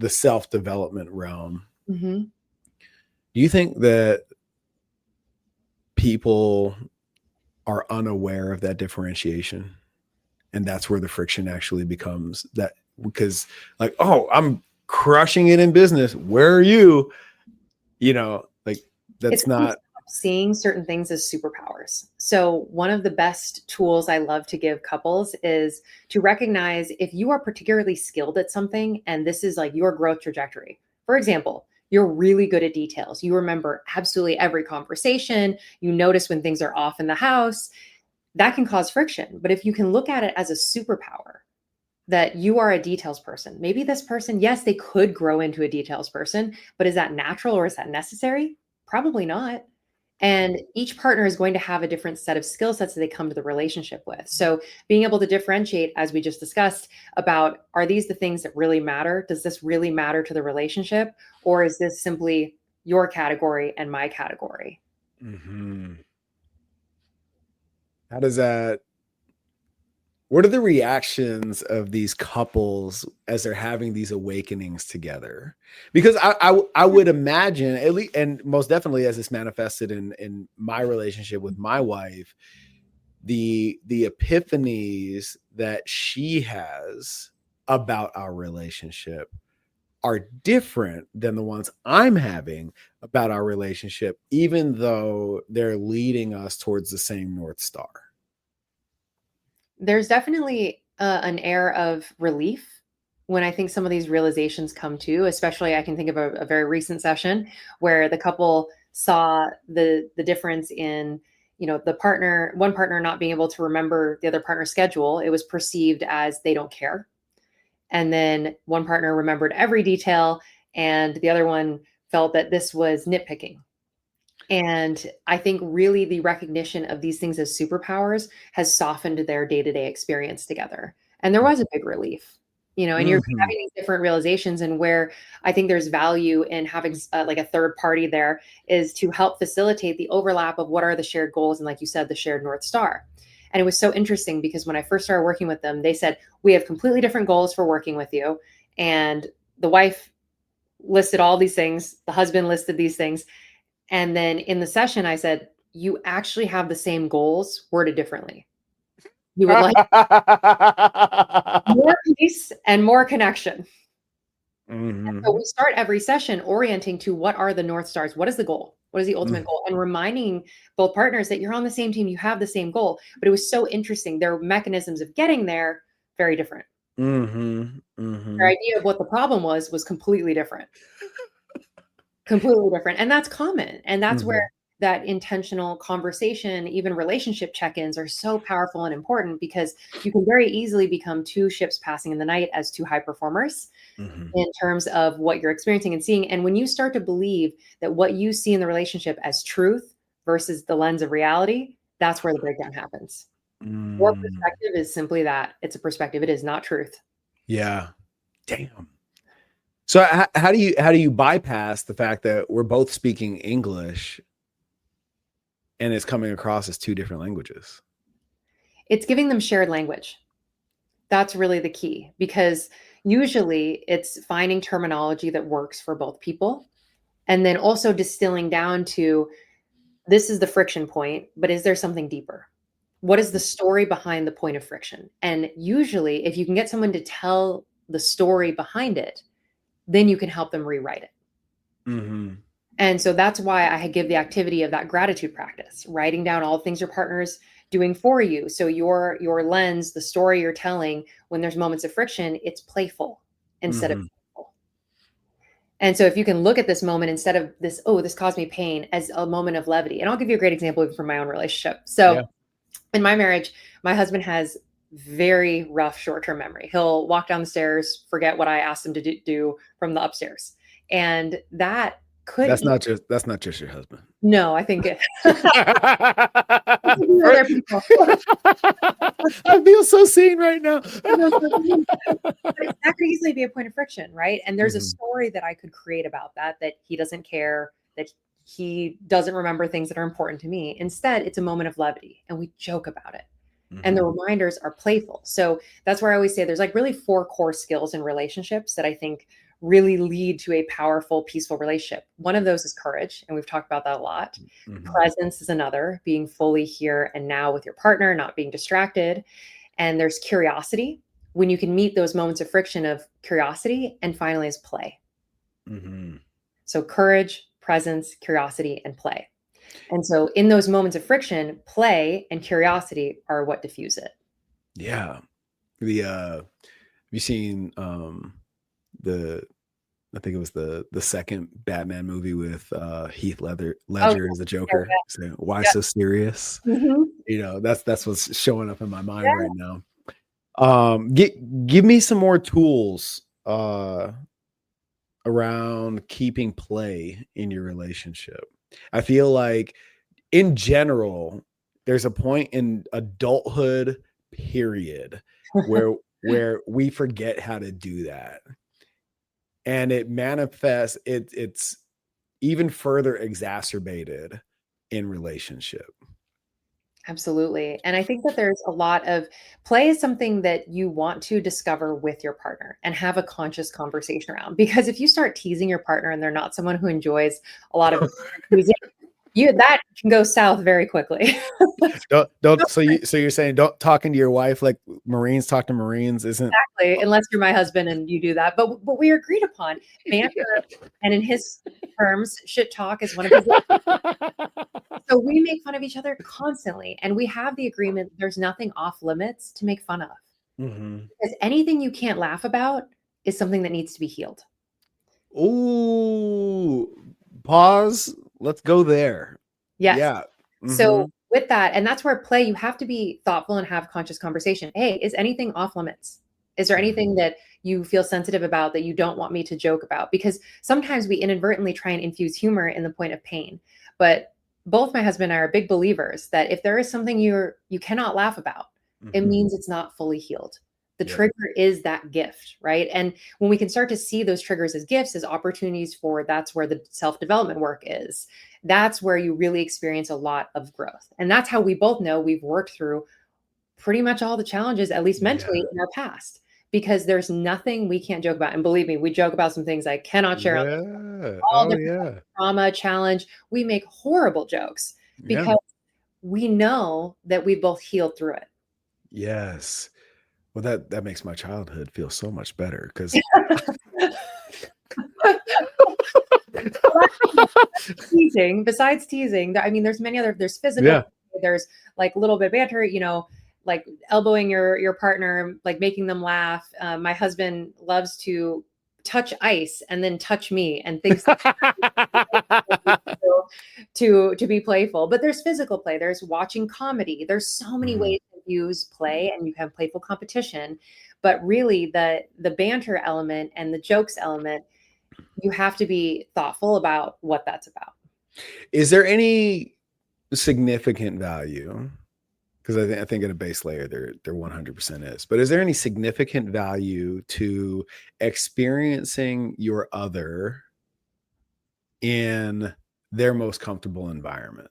self-development realm? Mhm. Do you think that people are unaware of that differentiation, and that's where the friction actually becomes that? Because, like, oh, I'm crushing it in business, where are you? Like, It's that's when we not. stop seeing certain things as superpowers. So, one of the best tools I love to give couples is to recognize if you are particularly skilled at something and this is like your growth trajectory. For example, you're really good at details. You remember absolutely every conversation. You notice when things are off in the house. That can cause friction. But if you can look at it as a superpower, that you are a details person. Maybe this person, yes, they could grow into a details person, but is that natural or is that necessary? Probably not. And each partner is going to have a different set of skill sets that they come to the relationship with. So being able to differentiate, as we just discussed, about are these the things that really matter? Does this really matter to the relationship? Or is this simply your category and my category? Mhm. How does that What are the reactions of these couples as they're having these awakenings together? Because I would imagine, at least, and most definitely as it's manifested in my relationship with my wife, the epiphanies that she has about our relationship are different than the ones I'm having about our relationship, even though they're leading us towards the same North Star. There's definitely an air of relief when I think some of these realizations come to, especially I can think of a very recent session where the couple saw the difference in, the one partner not being able to remember the other partner's schedule. It was perceived as they don't care. And then one partner remembered every detail and the other one felt that this was nitpicking. And I think really the recognition of these things as superpowers has softened their day-to-day experience together. And there was a big relief, and you're Mhm. having these different realizations. And where I think there's value in having like a third party there is to help facilitate the overlap of what are the shared goals and, like you said, the shared North Star. And it was so interesting because when I first started working with them, they said, we have completely different goals for working with you. And the wife listed all these things, the husband listed these things, and then in the session, I said, you actually have the same goals worded differently. You would like more peace and more connection. So Mhm. we start every session orienting to what are the North Stars? What is the goal? What is the ultimate Mm. goal? And reminding both partners that you're on the same team, you have the same goal. But it was so interesting. Their mechanisms of getting there, very different. Mhm. Their Mhm. idea of what the problem was completely different. Completely different, and that's common, and that's where Mhm. that intentional conversation, even relationship check-ins are so powerful and important because you can very easily become two ships passing in the night as two high performers Mhm. in terms of what you're experiencing and seeing, and when you start to believe that what you see in the relationship as truth versus the lens of reality, that's where the breakdown happens. Your Mm. perspective is simply that, it's a perspective, it is not truth. Yeah. Damn. So how do you bypass the fact that we're both speaking English and it's coming across as two different languages? It's giving them shared language. That's really the key because usually it's finding terminology that works for both people and then also distilling down to this is the friction point, but is there something deeper? What is the story behind the point of friction? And usually, if you can get someone to tell the story behind it, then you can help them rewrite it. Mhm. And so that's why I give the activity of that gratitude practice, writing down all the things your partner's doing for you. So your lens, the story you're telling when there's moments of friction, it's playful instead of Mhm. painful. And so if you can look at this moment instead of this, oh, this caused me pain, as a moment of levity. And I'll give you a great example from my own relationship. Yeah. So in my marriage, my husband has very rough short-term memory. He'll walk down the stairs, forget what I asked him to do from the upstairs. And that could That's not just your husband. no, I think it I other people. feel so seen right now. But that could easily be a point of friction, right? And there's a story that I could create about that he doesn't care, that he doesn't remember things that are important to me. Instead, it's a moment of levity and we joke about it. And the reminders are playful. So that's where I always say there's like really 4 core skills in relationships that I think really lead to a powerful, peaceful relationship. One of those is courage, and we've talked about that a lot. Presence is another, being fully here and now with your partner, not being distracted. And there's curiosity, when you can meet those moments of friction of curiosity, and finally is play. So courage, presence, curiosity, and play. And so in those moments of friction, play and curiosity are what diffuse it. Yeah. Have you seen I think it was the second Batman movie with Heath Ledger as the Joker. So, why so serious? You know, that's what's showing up in my mind right now. Give me some more tools around keeping play in your relationship. I feel like in general, there's a point in adulthood period where we forget how to do that. And it manifests, it's even further exacerbated in relationship. Absolutely. And I think that there's a lot of play is something that you want to discover with your partner and have a conscious conversation around. Because if you start teasing your partner and they're not someone who enjoys a lot of teasing, that can go south very quickly. So you're saying don't talking to your wife like Marines talk to Marines isn't exactly, unless you're my husband and you do that. But we agreed upon banter, and in his terms, shit talk is one of his. So we make fun of each other constantly, and we have the agreement there's nothing off limits to make fun of. Because anything you can't laugh about is something that needs to be healed. Ooh, pause. Let's go there. Yes. Yeah. So with that, and that's where play, you have to be thoughtful and have conscious conversation. Hey, is anything off limits? Is there anything that you feel sensitive about that you don't want me to joke about? Because sometimes we inadvertently try and infuse humor in the point of pain. But both my husband and I are big believers that if there is something you cannot laugh about, it means it's not fully healed. The trigger is that gift, right? And when we can start to see those triggers as gifts, as opportunities for, that's where the self-development work is. That's where you really experience a lot of growth. And that's how we both know we've worked through pretty much all the challenges, at least mentally, in our past, because there's nothing we can't joke about. And believe me, we joke about some things I cannot share. All different trauma, challenge. We make horrible jokes because we know that we both healed through it. Yes. Well, that makes my childhood feel so much better because teasing. Besides teasing, I mean, there's many other. There's physical. There's like a little bit of banter. You know, like elbowing your partner, like making them laugh. My husband loves to touch ice and then touch me and things to be playful. But there's physical play. There's watching comedy. There's so many ways to use play, and you have playful competition. But really, the banter element and the jokes element, you have to be thoughtful about what that's about. Is there any significant value? Because I think at a base layer, there 100% is. But is there any significant value to experiencing your other in their most comfortable environment?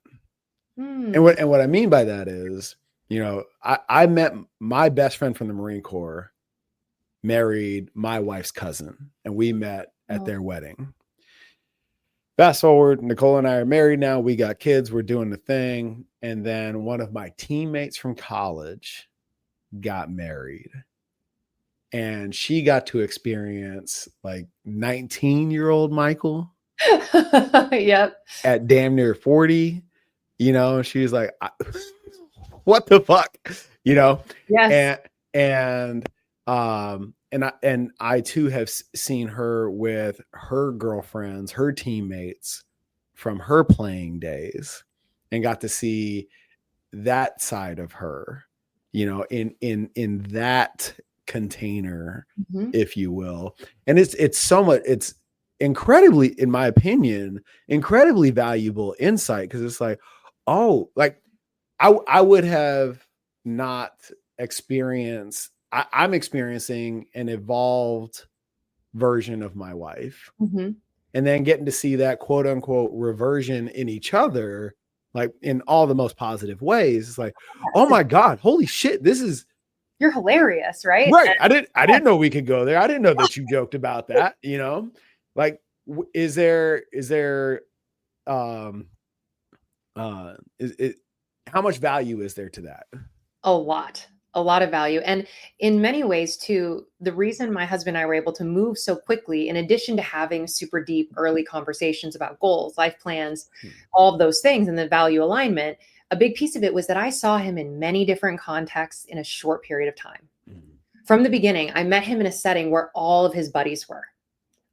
And what I mean by that is, you know, I met my best friend from the Marine Corps, married my wife's cousin, and we met at their wedding. Fast forward, Nicole and I are married now. We got kids. We're doing the thing. And then one of my teammates from college got married. And she got to experience like 19-year-old Mycal. At damn near 40. You know, she was like, what the fuck? You know? Yes. And I too have seen her with her girlfriends, her teammates from her playing days, and got to see that side of her, you know, in that container, Mhm. if you will. And it's somewhat, it's incredibly, in my opinion, incredibly valuable insight, because it's like, oh, like I would have not experienced, I'm experiencing an evolved version of my wife, Mhm. and then getting to see that quote unquote reversion in each other, like in all the most positive ways. It's like, oh Yes, my God, holy shit, this is you're hilarious, right? right. I didn't know we could go there. I didn't know that you joked about that, you know? Like, is there um is it how much value is there to that? A lot, a lot of value. And in many ways, too, the reason my husband and I were able to move so quickly, in addition to having super deep early conversations about goals, life plans, all of those things, and the value alignment, a big piece of it was that I saw him in many different contexts in a short period of time. Mhm. From the beginning, I met him in a setting where all of his buddies were.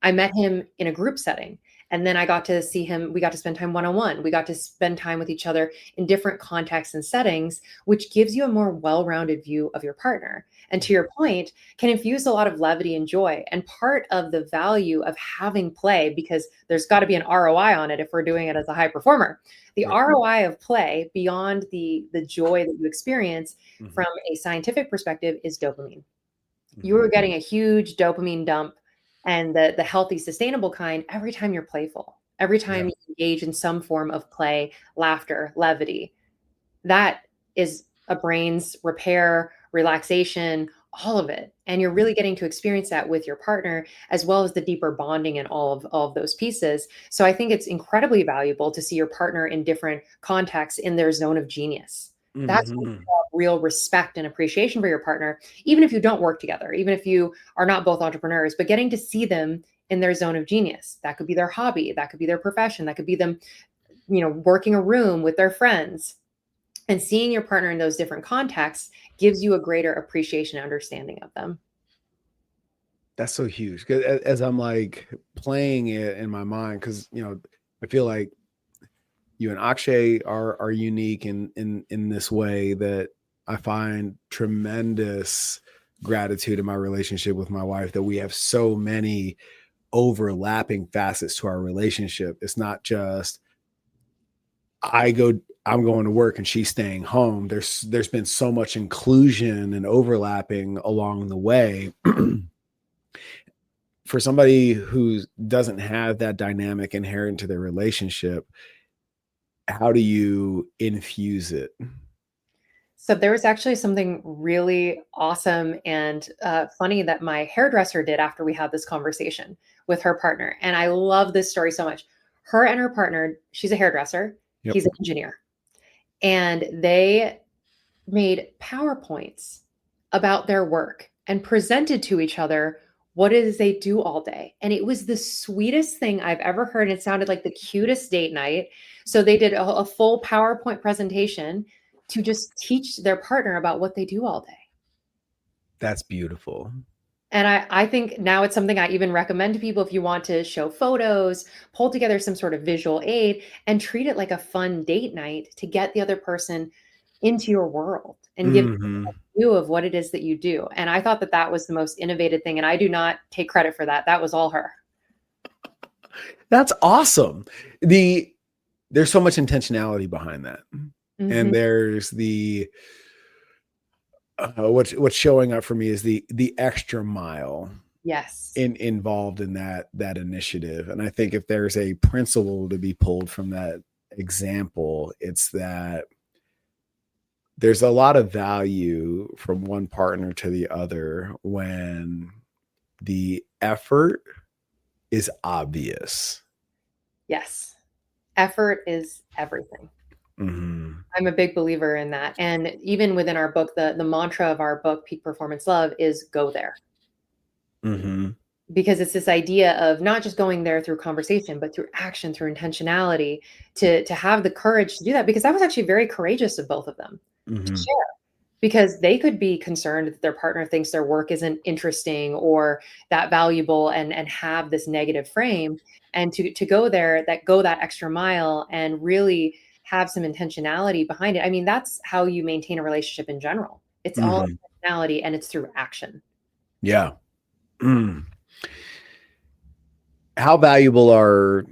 I met him in a group setting. And then I got to see him. We got to spend time one on one. We got to spend time with each other in different contexts and settings, which gives you a more well rounded view of your partner. And to your point, can infuse a lot of levity and joy. And part of the value of having play, because there's got to be an ROI on it if we're doing it as a high performer. The Right. ROI of play, beyond the joy that you experience Mhm. from a scientific perspective, is dopamine. You Mhm. are getting a huge dopamine dump, and the healthy, sustainable kind, every time you're playful, every time Yeah. you engage in some form of play, laughter, levity. That is a brain's repair, relaxation, all of it. And you're really getting to experience that with your partner, as well as the deeper bonding and all of those pieces. So I think it's incredibly valuable to see your partner in different contexts in their zone of genius. That's when you Mhm. have real respect and appreciation for your partner, even if you don't work together, even if you are not both entrepreneurs, but getting to see them in their zone of genius. That could be their hobby, that could be their profession, that could be them, working a room with their friends. And seeing your partner in those different contexts gives you a greater appreciation and understanding of them. That's so huge. 'Cause as I'm like playing it in my mind, because I feel like you and Akshay are unique in this way, that I find tremendous gratitude in my relationship with my wife, that we have so many overlapping facets to our relationship. It's not just I'm going to work and she's staying home. There's been so much inclusion and overlapping along the way. For somebody who doesn't have that dynamic inherent to their relationship, how do you infuse it? So there was actually something really awesome and funny that my hairdresser did after we had this conversation with her partner. And I love this story so much. Her and her partner, she's a hairdresser, Yep. he's an engineer. And they made PowerPoints about their work and presented to each other what it is they do all day. And it was the sweetest thing I've ever heard. It sounded like the cutest date night. So they did a full PowerPoint presentation to just teach their partner about what they do all day. That's beautiful. And I think now it's something I even recommend to people if you want to show photos, pull together some sort of visual aid, and treat it like a fun date night to get the other person into your world and give them Mhm. a view of what it is that you do. And I thought that that was the most innovative thing. And I do not take credit for that. That was all her. That's awesome. There's so much intentionality behind that. Mhm. And there's what's showing up for me is the extra mile Yes. involved in that initiative. And I think if there's a principle to be pulled from that example, it's that there's a lot of value from one partner to the other when the effort is obvious. Yes. Effort is everything. Mhm. I'm a big believer in that. And even within our book, the mantra of our book, Peak Performance Love, is go there. Mhm. Because it's this idea of not just going there through conversation, but through action, through intentionality, to have the courage to do that. Because that was actually very courageous of both of them to Mhm. share. Because they could be concerned that their partner thinks their work isn't interesting or that valuable, and have this negative frame. And to go there, that go that extra mile and really have some intentionality behind it. I mean, that's how you maintain a relationship in general. It's all intentionality, and it's through action. Yeah. How valuable are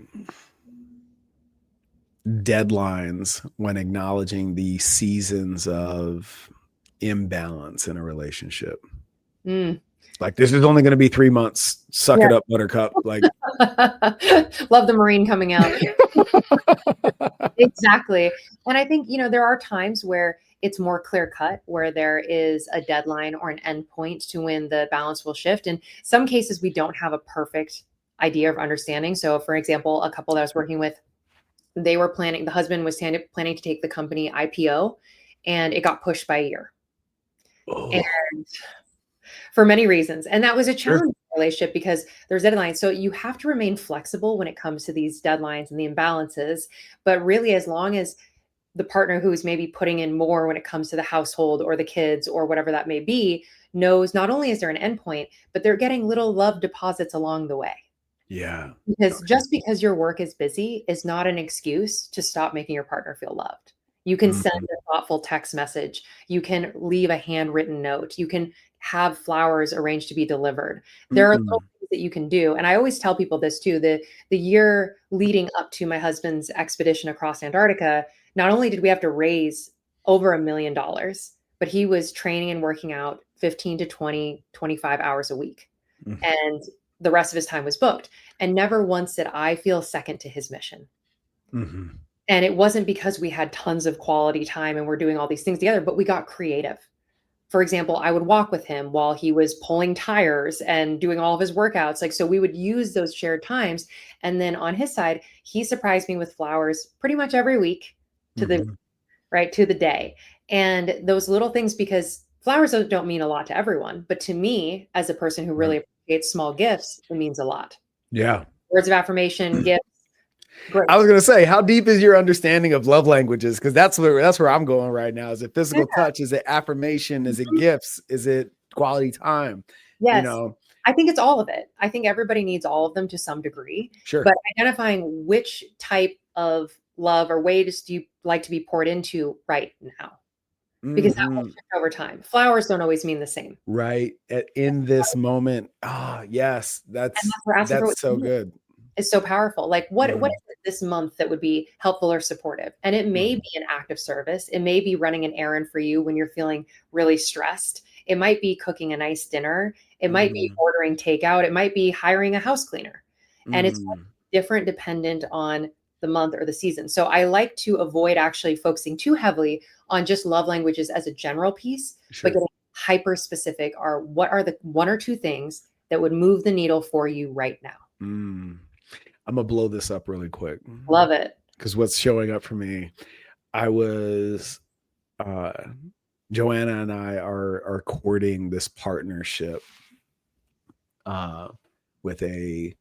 deadlines when acknowledging the seasons of imbalance in a relationship? Like, this is only going to be 3 months. Suck it up, buttercup. Like, love the Marine coming out. Exactly. And I think, there are times where it's more clear cut, where there is a deadline or an end point to when the balance will shift. In some cases, we don't have a perfect idea of understanding. So, for example, a couple that I was working with, the husband was planning to take the company IPO, and it got pushed by a year. And for many reasons. And that was a challenge in the relationship because there's deadlines. So you have to remain flexible when it comes to these deadlines and the imbalances. But really, as long as the partner who is maybe putting in more when it comes to the household or the kids or whatever that may be, knows not only is there an endpoint, but they're getting little love deposits along the way. Yeah. Because just because your work is busy is not an excuse to stop making your partner feel loved. You can send a thoughtful text message. You can leave a handwritten note. You can have flowers arranged to be delivered. There are little things that you can do. And I always tell people this too. The year leading up to my husband's expedition across Antarctica, not only did we have to raise over $1 million, but he was training and working out 15 to 20, 25 hours a week. And the rest of his time was booked. And never once did I feel second to his mission. And it wasn't because we had tons of quality time and we're doing all these things together, but we got creative. For example, I would walk with him while he was pulling tires and doing all of his workouts. So we would use those shared times. And then on his side, he surprised me with flowers pretty much every week to the day. And those little things, because flowers don't mean a lot to everyone, but to me, as a person who really appreciates small gifts, it means a lot. Yeah. Words of affirmation, gifts. Great. I was going to say, how deep is your understanding of love languages? Because that's where I'm going right now. Is it physical touch? Is it affirmation? Is it gifts? Is it quality time? Yes. I think it's all of it. I think everybody needs all of them to some degree. Sure. But identifying which type of love or ways do you like to be poured into right now? Because that will shift over time. Flowers don't always mean the same. Right. In this moment. Yes. That's so good. Is so powerful. Like what is it this month that would be helpful or supportive? And it may be an act of service. It may be running an errand for you when you're feeling really stressed. It might be cooking a nice dinner. It might be ordering takeout. It might be hiring a house cleaner. And it's different dependent on the month or the season. So I like to avoid actually focusing too heavily on just love languages as a general piece, but getting hyper specific are what are the one or two things that would move the needle for you right now. I'm going to blow this up really quick. Love it. Because what's showing up for me, I was, Joanna and I are courting this partnership with a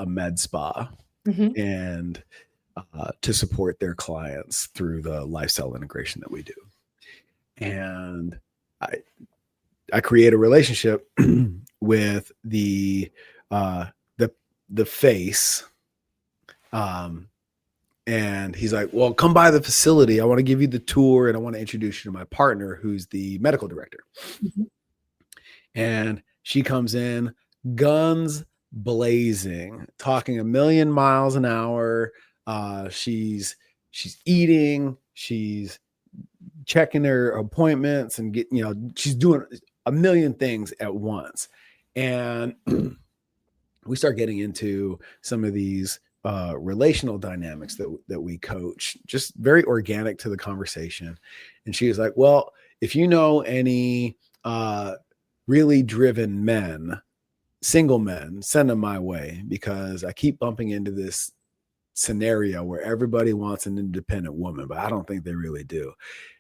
med spa and to support their clients through the lifestyle integration that we do. And I create a relationship with the face. And he's like, well, come by the facility. I want to give you the tour and I want to introduce you to my partner, who's the medical director. And she comes in, guns blazing, talking 1,000,000 miles an hour. She's eating, she's checking her appointments and she's doing 1,000,000 things at once. And we start getting into some of these relational dynamics that we coach, just very organic to the conversation. And she was like, well, if you know any really driven men, single men, send them my way, because I keep bumping into this scenario where everybody wants an independent woman, but I don't think they really do.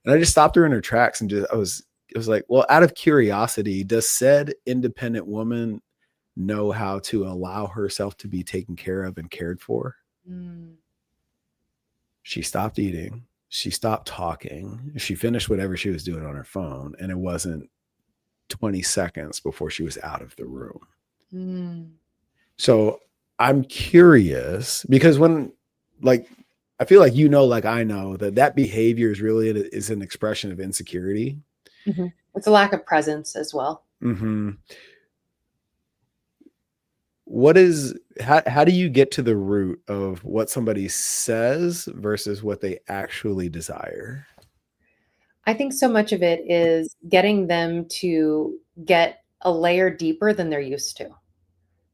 And I just stopped her in her tracks and it was like, well, out of curiosity, does said independent woman know how to allow herself to be taken care of and cared for? She stopped eating. She stopped talking. She finished whatever she was doing on her phone. And it wasn't 20 seconds before she was out of the room. So I'm curious, because when I feel like, like I know that behavior is an expression of insecurity. It's a lack of presence as well. Mm-hmm. How do you get to the root of what somebody says versus what they actually desire? I think so much of it is getting them to get a layer deeper than they're used to.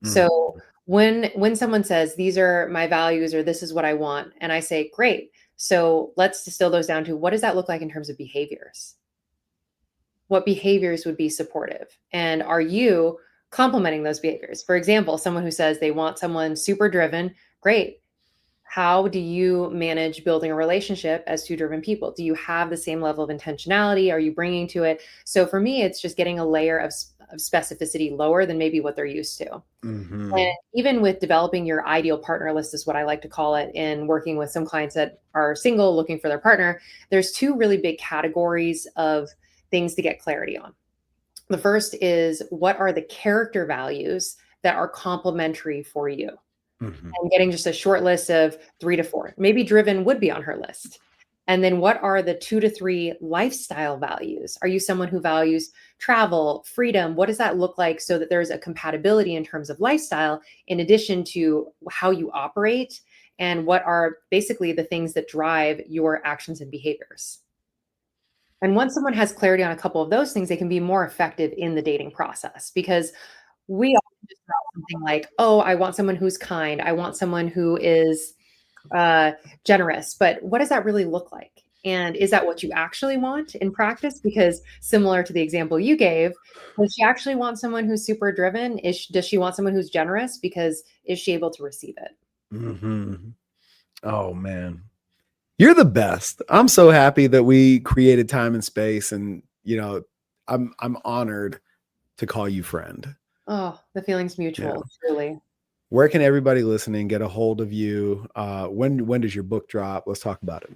Mm, So when someone says these are my values or this is what I want, and I say, great. So let's distill those down to what does that look like in terms of behaviors? What behaviors would be supportive? And are you complementing those behaviors? For example, someone who says they want someone super driven, great. How do you manage building a relationship as two driven people? Do you have the same level of intentionality? Are you bringing to it? So for me, it's just getting a layer of specificity lower than maybe what they're used to. mm-hmm. And even with developing your ideal partner list, is what I like to call it, in working with some clients that are single looking for their partner, there's two really big categories of things to get clarity on. The first is, what are the character values that are complementary for you? Mm-hmm. And getting just a short list of 3 to 4. Maybe driven would be on her list. And then what are the 2 to 3 lifestyle values? Are you someone who values travel, freedom? What does that look like so that there's a compatibility in terms of lifestyle, in addition to how you operate, and what are basically the things that drive your actions and behaviors? And once someone has clarity on a couple of those things, they can be more effective in the dating process, because we often just throw out something like, oh, I want someone who's kind. I want someone who is generous. But what does that really look like? And is that what you actually want in practice? Because similar to the example you gave, does she actually want someone who's super driven? Does she want someone who's generous? Because is she able to receive it? Mm-hmm. Oh man, you're the best. I'm so happy that we created time and space, and I'm honored to call you friend. Oh, the feeling's Yeah. mutual, truly. Where can everybody listening get a hold of you? When does your book drop? Let's talk about it.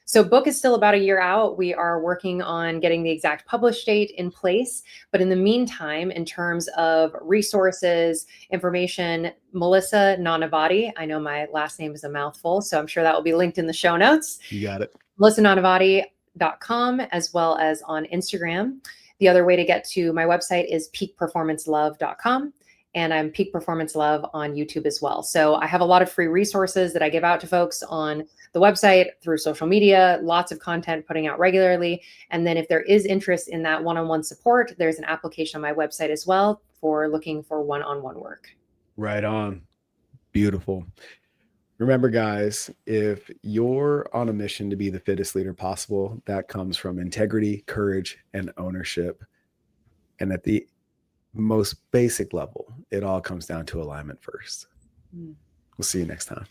So book is still about a year out. We are working on getting the exact publish date in place. But in the meantime, in terms of resources, information, Melissa Nanavati, I know my last name is a mouthful, so I'm sure that will be linked in the show notes. You got it. MelissaNanavati.com, as well as on Instagram. The other way to get to my website is peakperformancelove.com. And I'm Peak Performance Love on YouTube as well. So I have a lot of free resources that I give out to folks on the website, through social media, lots of content putting out regularly. And then if there is interest in that one-on-one support, there's an application on my website as well for looking for one-on-one work. Right on. Beautiful. Remember, guys, if you're on a mission to be the fittest leader possible, that comes from integrity, courage, and ownership. And at the most basic level, it all comes down to alignment first. We'll see you next time.